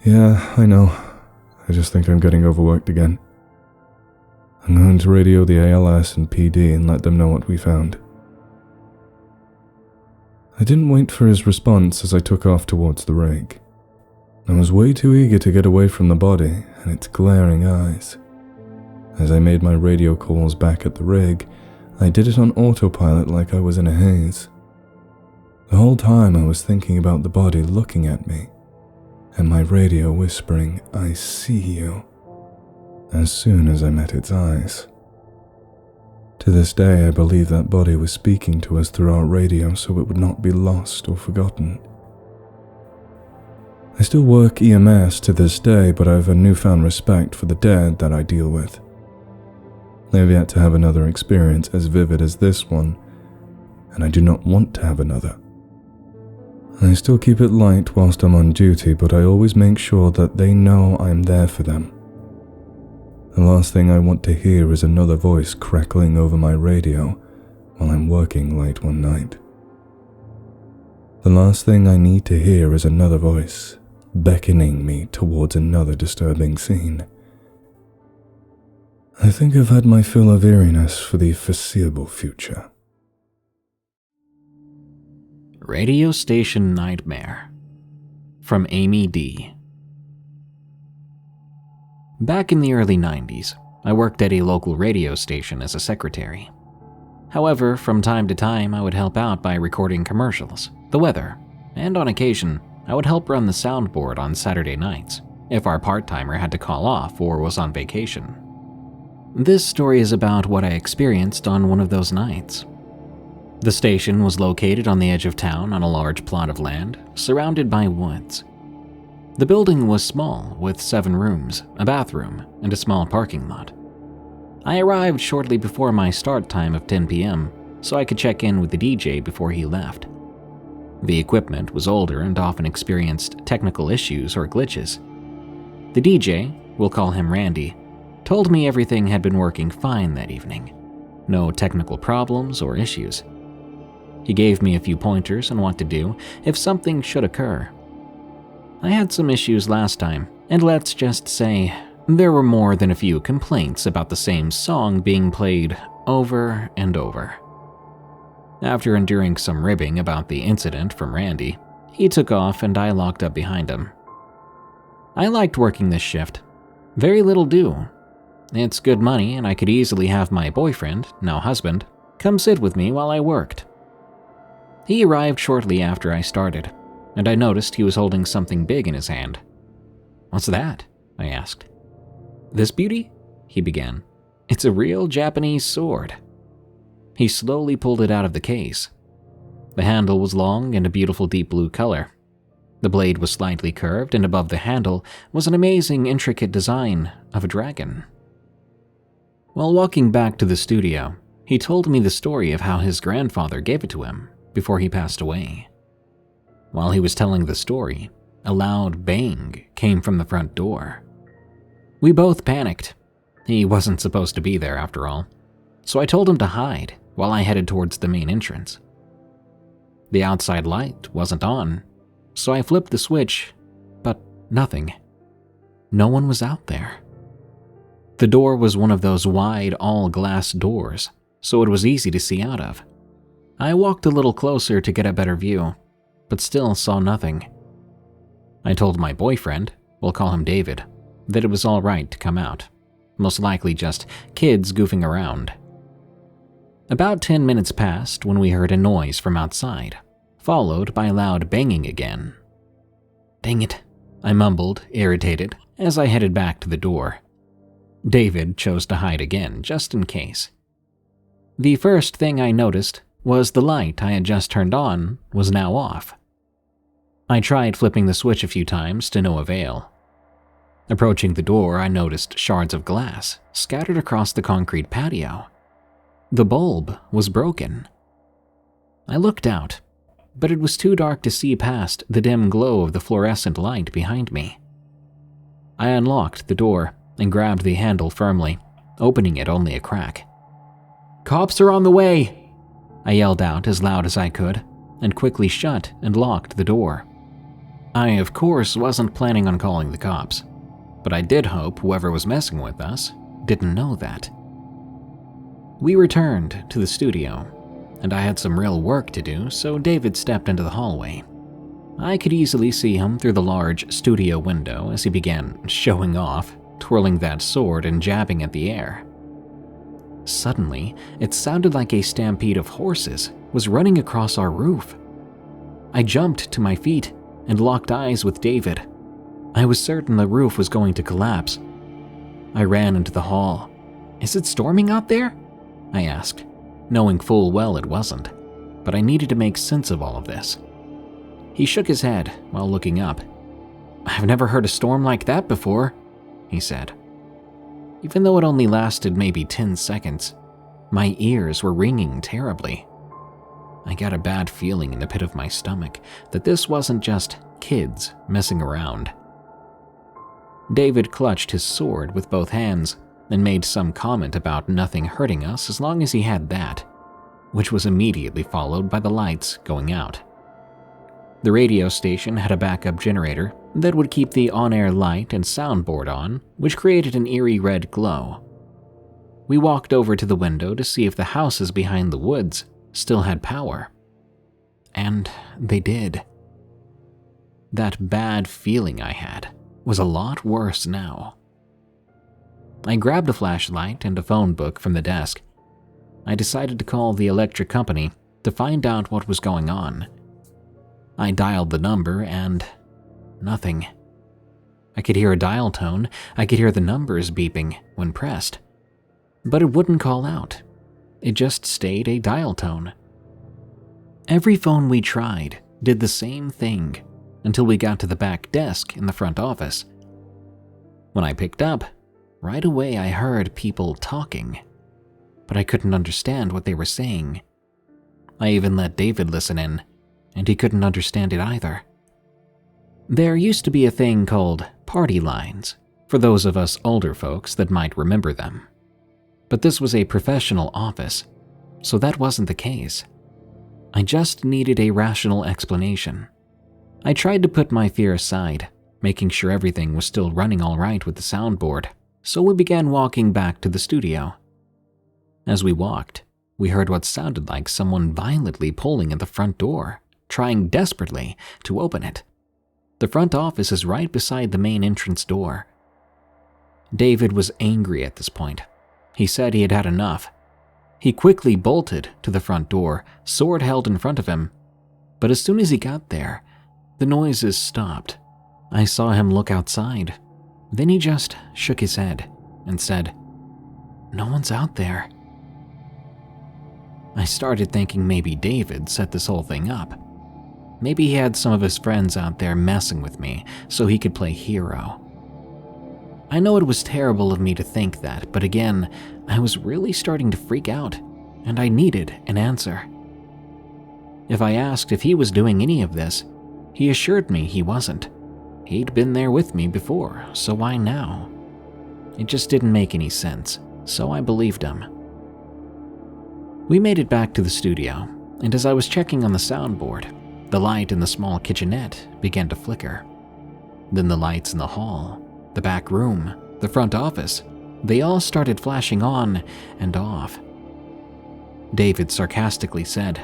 "Yeah, I know. I just think I'm getting overworked again. I'm going to radio the ALS and PD and let them know what we found." I didn't wait for his response as I took off towards the rig. I was way too eager to get away from the body and its glaring eyes. As I made my radio calls back at the rig, I did it on autopilot like I was in a haze. The whole time I was thinking about the body looking at me, and my radio whispering, "I see you," as soon as I met its eyes. To this day, I believe that body was speaking to us through our radio so it would not be lost or forgotten. I still work EMS to this day, but I have a newfound respect for the dead that I deal with. I have yet to have another experience as vivid as this one, and I do not want to have another. I still keep it light whilst I'm on duty, but I always make sure that they know I'm there for them. The last thing I want to hear is another voice crackling over my radio while I'm working late one night. The last thing I need to hear is another voice beckoning me towards another disturbing scene. I think I've had my fill of eeriness for the foreseeable future. Radio Station Nightmare from Amy D. Back in the early 90s, I worked at a local radio station as a secretary. However, from time to time, I would help out by recording commercials, the weather, and on occasion, I would help run the soundboard on Saturday nights if our part-timer had to call off or was on vacation. This story is about what I experienced on one of those nights. The station was located on the edge of town on a large plot of land, surrounded by woods. The building was small, with 7 rooms, a bathroom, and a small parking lot. I arrived shortly before my start time of 10 p.m., so I could check in with the DJ before he left. The equipment was older and often experienced technical issues or glitches. The DJ, we'll call him Randy, told me everything had been working fine that evening. No technical problems or issues. He gave me a few pointers on what to do if something should occur. I had some issues last time, and let's just say there were more than a few complaints about the same song being played over and over. After enduring some ribbing about the incident from Randy, he took off and I locked up behind him. I liked working this shift. Very little do. It's good money and I could easily have my boyfriend, now husband, come sit with me while I worked. He arrived shortly after I started, and I noticed he was holding something big in his hand. "What's that?" I asked. "This beauty?" he began. "It's a real Japanese sword." He slowly pulled it out of the case. The handle was long and a beautiful deep blue color. The blade was slightly curved, and above the handle was an amazing, intricate design of a dragon. While walking back to the studio, he told me the story of how his grandfather gave it to him before he passed away. While he was telling the story, a loud bang came from the front door. We both panicked. He wasn't supposed to be there after all, so I told him to hide while I headed towards the main entrance. The outside light wasn't on, so I flipped the switch, but nothing. No one was out there. The door was one of those wide, all-glass doors, so it was easy to see out of. I walked a little closer to get a better view, but still saw nothing. I told my boyfriend, we'll call him David, that it was all right to come out, most likely just kids goofing around. About 10 minutes passed when we heard a noise from outside, followed by loud banging again. "Dang it," I mumbled, irritated, as I headed back to the door. David chose to hide again, just in case. The first thing I noticed was the light I had just turned on was now off. I tried flipping the switch a few times to no avail. Approaching the door, I noticed shards of glass scattered across the concrete patio. The bulb was broken. I looked out, but it was too dark to see past the dim glow of the fluorescent light behind me. I unlocked the door and grabbed the handle firmly, opening it only a crack. "Cops are on the way!" I yelled out as loud as I could, and quickly shut and locked the door. I, of course, wasn't planning on calling the cops, but I did hope whoever was messing with us didn't know that. We returned to the studio, and I had some real work to do, so David stepped into the hallway. I could easily see him through the large studio window as he began showing off, twirling that sword and jabbing at the air. Suddenly, it sounded like a stampede of horses was running across our roof. I jumped to my feet and locked eyes with David. I was certain the roof was going to collapse. I ran into the hall. "Is it storming out there?" I asked, knowing full well it wasn't, but I needed to make sense of all of this. He shook his head while looking up. "I've never heard a storm like that before," he said. Even though it only lasted maybe 10 seconds, my ears were ringing terribly. I got a bad feeling in the pit of my stomach that this wasn't just kids messing around. David clutched his sword with both hands and made some comment about nothing hurting us as long as he had that, which was immediately followed by the lights going out. The radio station had a backup generator that would keep the on-air light and soundboard on, which created an eerie red glow. We walked over to the window to see if the houses behind the woods still had power. And they did. That bad feeling I had was a lot worse now. I grabbed a flashlight and a phone book from the desk. I decided to call the electric company to find out what was going on. I dialed the number and nothing. I could hear a dial tone, I could hear the numbers beeping when pressed, but it wouldn't call out. It just stayed a dial tone. Every phone we tried did the same thing until we got to the back desk in the front office. When I picked up, right away I heard people talking, but I couldn't understand what they were saying. I even let David listen in, and he couldn't understand it either. There used to be a thing called party lines, for those of us older folks that might remember them. But this was a professional office, so that wasn't the case. I just needed a rational explanation. I tried to put my fear aside, making sure everything was still running all right with the soundboard, so we began walking back to the studio. As we walked, we heard what sounded like someone violently pulling at the front door, trying desperately to open it. The front office is right beside the main entrance door. David was angry at this point. He said he had had enough. He quickly bolted to the front door, sword held in front of him. But as soon as he got there, the noises stopped. I saw him look outside. Then he just shook his head and said, "No one's out there." I started thinking maybe David set this whole thing up. Maybe he had some of his friends out there messing with me so he could play hero. I know it was terrible of me to think that, but again, I was really starting to freak out, and I needed an answer. If I asked if he was doing any of this, he assured me he wasn't. He'd been there with me before, so why now? It just didn't make any sense, so I believed him. We made it back to the studio, and as I was checking on the soundboard, the light in the small kitchenette began to flicker. Then the lights in the hall, the back room, the front office, they all started flashing on and off. David sarcastically said,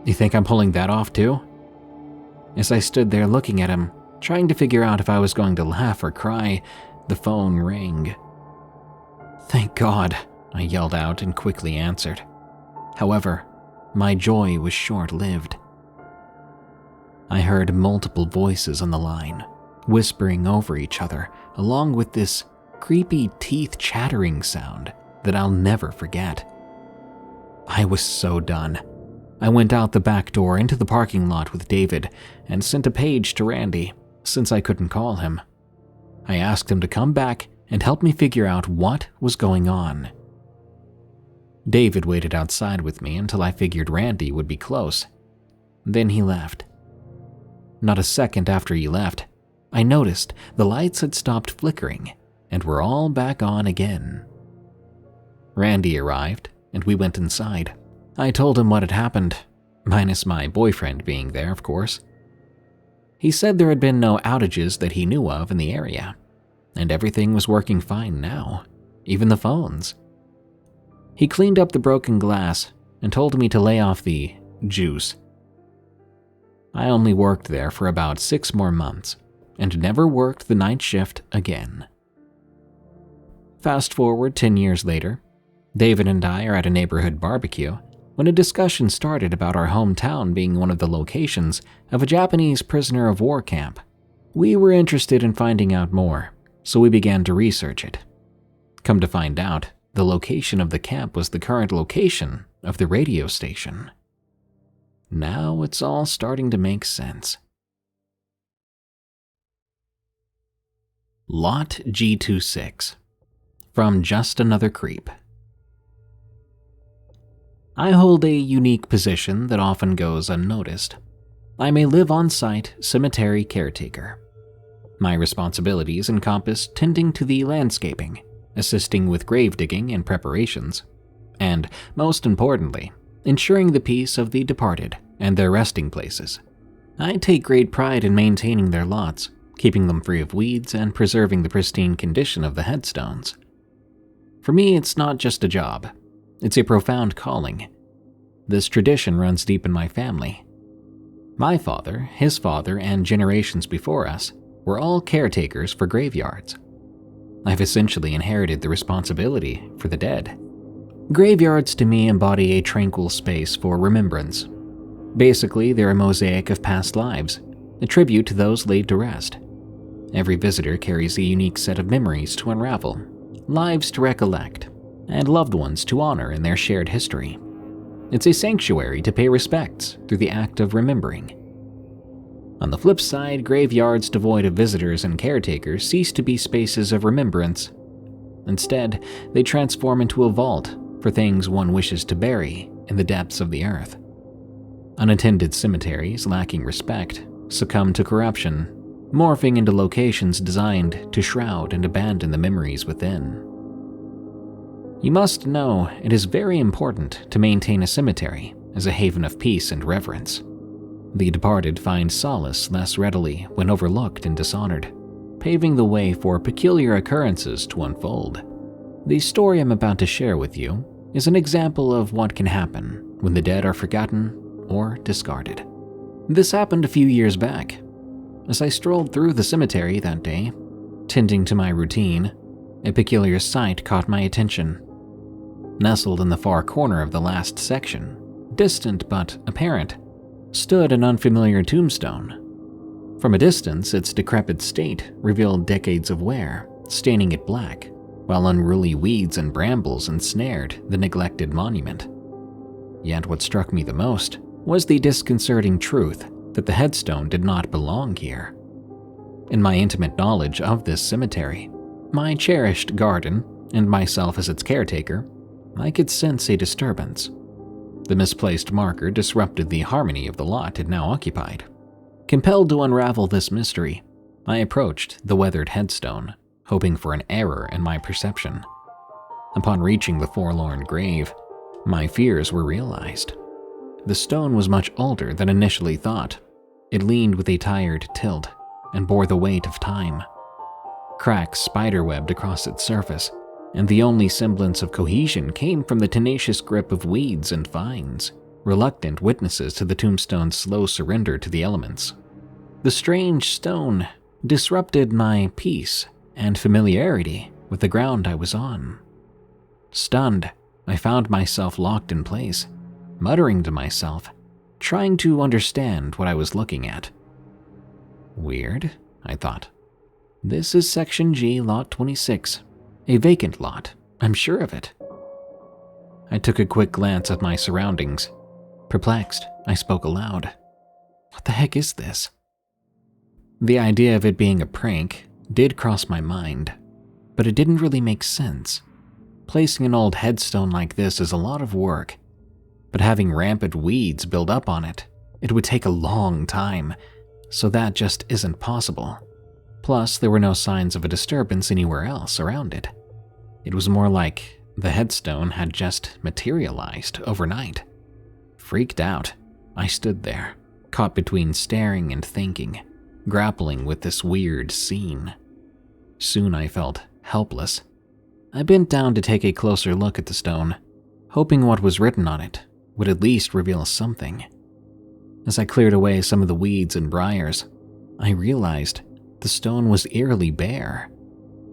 "You think I'm pulling that off too?" As I stood there looking at him, trying to figure out if I was going to laugh or cry, the phone rang. "Thank God," I yelled out and quickly answered. However, my joy was short-lived. I heard multiple voices on the line, whispering over each other, along with this creepy teeth chattering sound that I'll never forget. I was so done. I went out the back door into the parking lot with David and sent a page to Randy, since I couldn't call him. I asked him to come back and help me figure out what was going on. David waited outside with me until I figured Randy would be close. Then he left. Not a second after he left, I noticed the lights had stopped flickering and were all back on again. Randy arrived, and we went inside. I told him what had happened, minus my boyfriend being there, of course. He said there had been no outages that he knew of in the area, and everything was working fine now, even the phones. He cleaned up the broken glass and told me to lay off the juice. I only worked there for about 6 more months and never worked the night shift again. Fast forward 10 years later, David and I are at a neighborhood barbecue when a discussion started about our hometown being one of the locations of a Japanese prisoner of war camp. We were interested in finding out more, so we began to research it. Come to find out, the location of the camp was the current location of the radio station. Now it's all starting to make sense. Lot G26 from JustAnotherCreepp. I hold a unique position that often goes unnoticed. I'm a live-on-site cemetery caretaker. My responsibilities encompass tending to the landscaping, assisting with grave digging and preparations, and, most importantly, ensuring the peace of the departed and their resting places. I take great pride in maintaining their lots, keeping them free of weeds and preserving the pristine condition of the headstones. For me, it's not just a job. It's a profound calling. This tradition runs deep in my family. My father, his father, and generations before us were all caretakers for graveyards. I've essentially inherited the responsibility for the dead. Graveyards to me embody a tranquil space for remembrance. Basically, they're a mosaic of past lives, a tribute to those laid to rest. Every visitor carries a unique set of memories to unravel, lives to recollect, and loved ones to honor in their shared history. It's a sanctuary to pay respects through the act of remembering. On the flip side, graveyards devoid of visitors and caretakers cease to be spaces of remembrance. Instead, they transform into a vault for things one wishes to bury in the depths of the earth. Unattended cemeteries, lacking respect, succumb to corruption, morphing into locations designed to shroud and abandon the memories within. You must know it is very important to maintain a cemetery as a haven of peace and reverence. The departed find solace less readily when overlooked and dishonored, paving the way for peculiar occurrences to unfold. The story I'm about to share with you is an example of what can happen when the dead are forgotten or discarded. This happened a few years back. As I strolled through the cemetery that day, tending to my routine, a peculiar sight caught my attention. Nestled in the far corner of the last section, distant but apparent, stood an unfamiliar tombstone. From a distance, its decrepit state revealed decades of wear, staining it black, while unruly weeds and brambles ensnared the neglected monument. Yet what struck me the most was the disconcerting truth that the headstone did not belong here. In my intimate knowledge of this cemetery, my cherished garden, and myself as its caretaker, I could sense a disturbance. The misplaced marker disrupted the harmony of the lot it now occupied. Compelled to unravel this mystery, I approached the weathered headstone, hoping for an error in my perception. Upon reaching the forlorn grave, my fears were realized. The stone was much older than initially thought. It leaned with a tired tilt and bore the weight of time. Cracks spiderwebbed across its surface, and the only semblance of cohesion came from the tenacious grip of weeds and vines, reluctant witnesses to the tombstone's slow surrender to the elements. The strange stone disrupted my peace and familiarity with the ground I was on. Stunned, I found myself locked in place, muttering to myself, trying to understand what I was looking at. Weird, I thought. This is Section G, Lot 26. A vacant lot, I'm sure of it. I took a quick glance at my surroundings. Perplexed, I spoke aloud. What the heck is this? The idea of it being a prank did cross my mind, but it didn't really make sense. Placing an old headstone like this is a lot of work, but having rampant weeds build up on it, it would take a long time, so that just isn't possible. Plus, there were no signs of a disturbance anywhere else around it. It was more like the headstone had just materialized overnight. Freaked out, I stood there, caught between staring and thinking, grappling with this weird scene. Soon I felt helpless. I bent down to take a closer look at the stone, hoping what was written on it would at least reveal something. As I cleared away some of the weeds and briars, I realized the stone was eerily bare.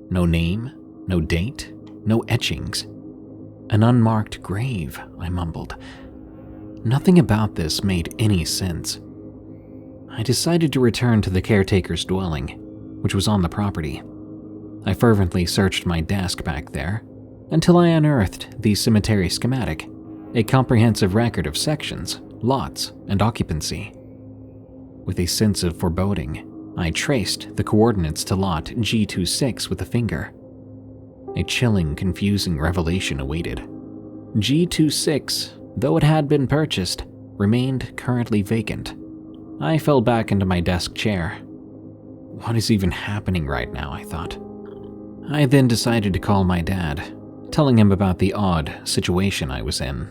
No name, no date, no etchings. An unmarked grave, I mumbled. Nothing about this made any sense. I decided to return to the caretaker's dwelling, which was on the property. I fervently searched my desk back there until I unearthed the cemetery schematic, a comprehensive record of sections, lots, and occupancy. With a sense of foreboding, I traced the coordinates to lot G26 with a finger. A chilling, confusing revelation awaited. G26, though it had been purchased, remained currently vacant. I fell back into my desk chair. What is even happening right now, I thought. I then decided to call my dad, telling him about the odd situation I was in.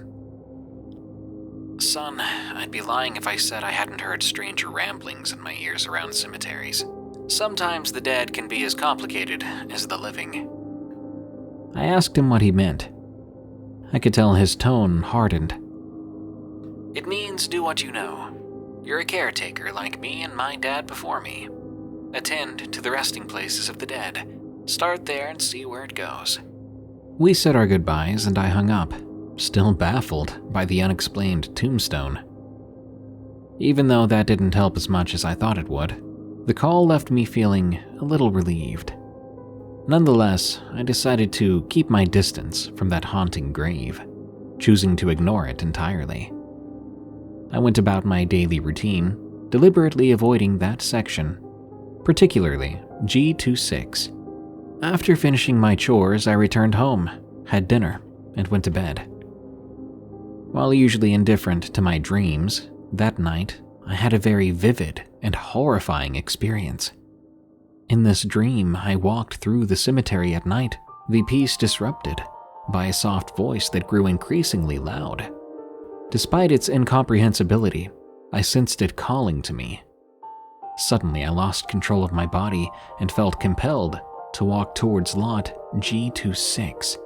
Son, I'd be lying if I said I hadn't heard stranger ramblings in my ears around cemeteries. Sometimes the dead can be as complicated as the living. I asked him what he meant. I could tell his tone hardened. It means do what you know. You're a caretaker like me and my dad before me. Attend to the resting places of the dead. Start there and see where it goes. We said our goodbyes and I hung up, still baffled by the unexplained tombstone. Even though that didn't help as much as I thought it would, the call left me feeling a little relieved. Nonetheless, I decided to keep my distance from that haunting grave, choosing to ignore it entirely. I went about my daily routine, deliberately avoiding that section, particularly G26. After finishing my chores, I returned home, had dinner, and went to bed. While usually indifferent to my dreams, that night I had a very vivid and horrifying experience. In this dream, I walked through the cemetery at night, the peace disrupted by a soft voice that grew increasingly loud. Despite its incomprehensibility, I sensed it calling to me. Suddenly, I lost control of my body and felt compelled to walk towards lot G26.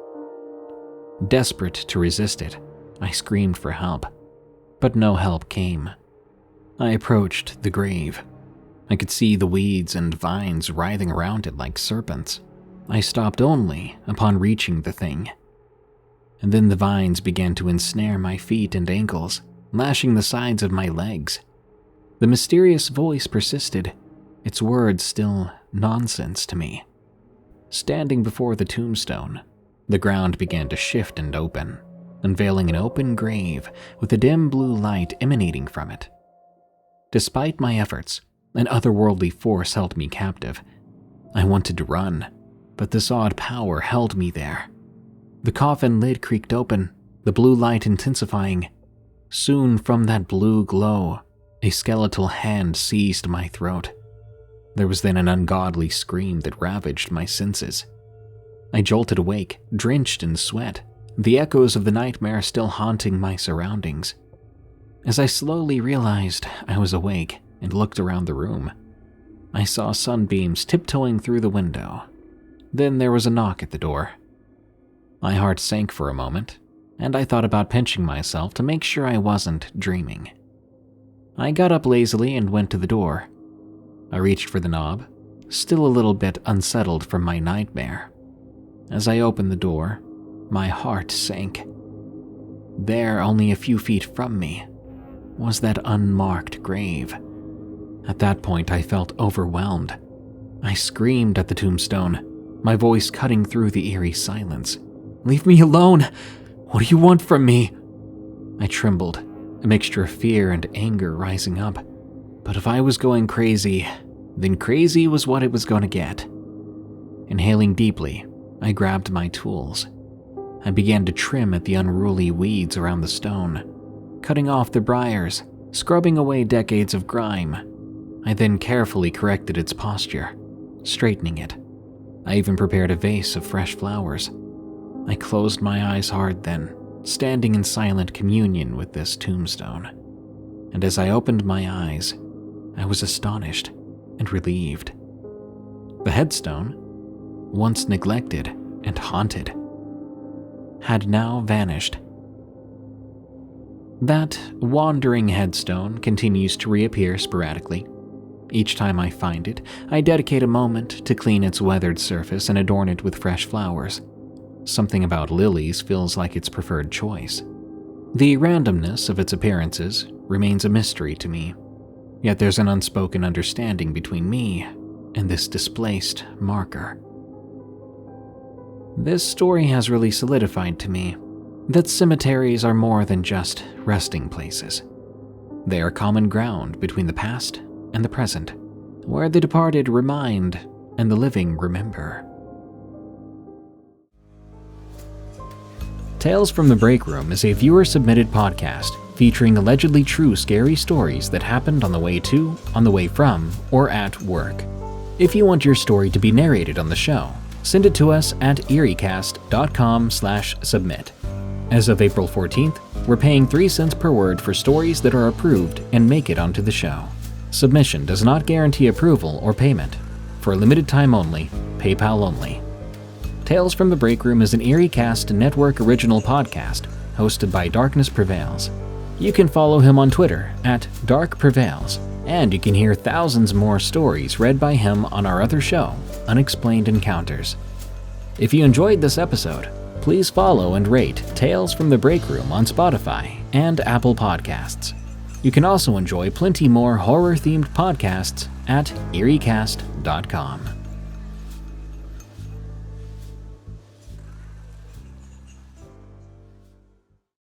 Desperate to resist it, I screamed for help, but no help came. I approached the grave. I could see the weeds and vines writhing around it like serpents. I stopped only upon reaching the thing. And then the vines began to ensnare my feet and ankles, lashing the sides of my legs. The mysterious voice persisted, its words still nonsense to me. Standing before the tombstone, the ground began to shift and open, unveiling an open grave with a dim blue light emanating from it. Despite my efforts, an otherworldly force held me captive. I wanted to run, but this odd power held me there. The coffin lid creaked open, the blue light intensifying. Soon from that blue glow, a skeletal hand seized my throat. There was then an ungodly scream that ravaged my senses. I jolted awake, drenched in sweat, the echoes of the nightmare still haunting my surroundings. As I slowly realized I was awake and looked around the room, I saw sunbeams tiptoeing through the window. Then there was a knock at the door. My heart sank for a moment, and I thought about pinching myself to make sure I wasn't dreaming. I got up lazily and went to the door. I reached for the knob, still a little bit unsettled from my nightmare. As I opened the door, my heart sank. There, only a few feet from me, was that unmarked grave. At that point, I felt overwhelmed. I screamed at the tombstone, my voice cutting through the eerie silence. "Leave me alone! What do you want from me?" I trembled, a mixture of fear and anger rising up. But if I was going crazy, then crazy was what it was going to get. Inhaling deeply, I grabbed my tools. I began to trim at the unruly weeds around the stone, cutting off the briars, scrubbing away decades of grime. I then carefully corrected its posture, straightening it. I even prepared a vase of fresh flowers. I closed my eyes hard then, standing in silent communion with this tombstone. And as I opened my eyes, I was astonished and relieved. The headstone, once neglected and haunted, had now vanished. That wandering headstone continues to reappear sporadically. Each time I find it, I dedicate a moment to clean its weathered surface and adorn it with fresh flowers. Something about lilies feels like its preferred choice. The randomness of its appearances remains a mystery to me, yet there's an unspoken understanding between me and this displaced marker. This story has really solidified to me that cemeteries are more than just resting places. They are common ground between the past and the present, where the departed remind and the living remember. Tales from the Break Room is a viewer-submitted podcast featuring allegedly true scary stories that happened on the way to, on the way from, or at work. If you want your story to be narrated on the show, send it to us at eriecast.com/submit. As of April 14th, we're paying 3 cents per word for stories that are approved and make it onto the show. Submission does not guarantee approval or payment. For a limited time only, PayPal only. Tales from the Break Room is an ErieCast Network original podcast hosted by Darkness Prevails. You can follow him on Twitter at @DarkPrevails, and you can hear thousands more stories read by him on our other show, Unexplained Encounters. If you enjoyed this episode, please follow and rate Tales from the Break Room on Spotify and Apple Podcasts. You can also enjoy plenty more horror-themed podcasts at eriecast.com.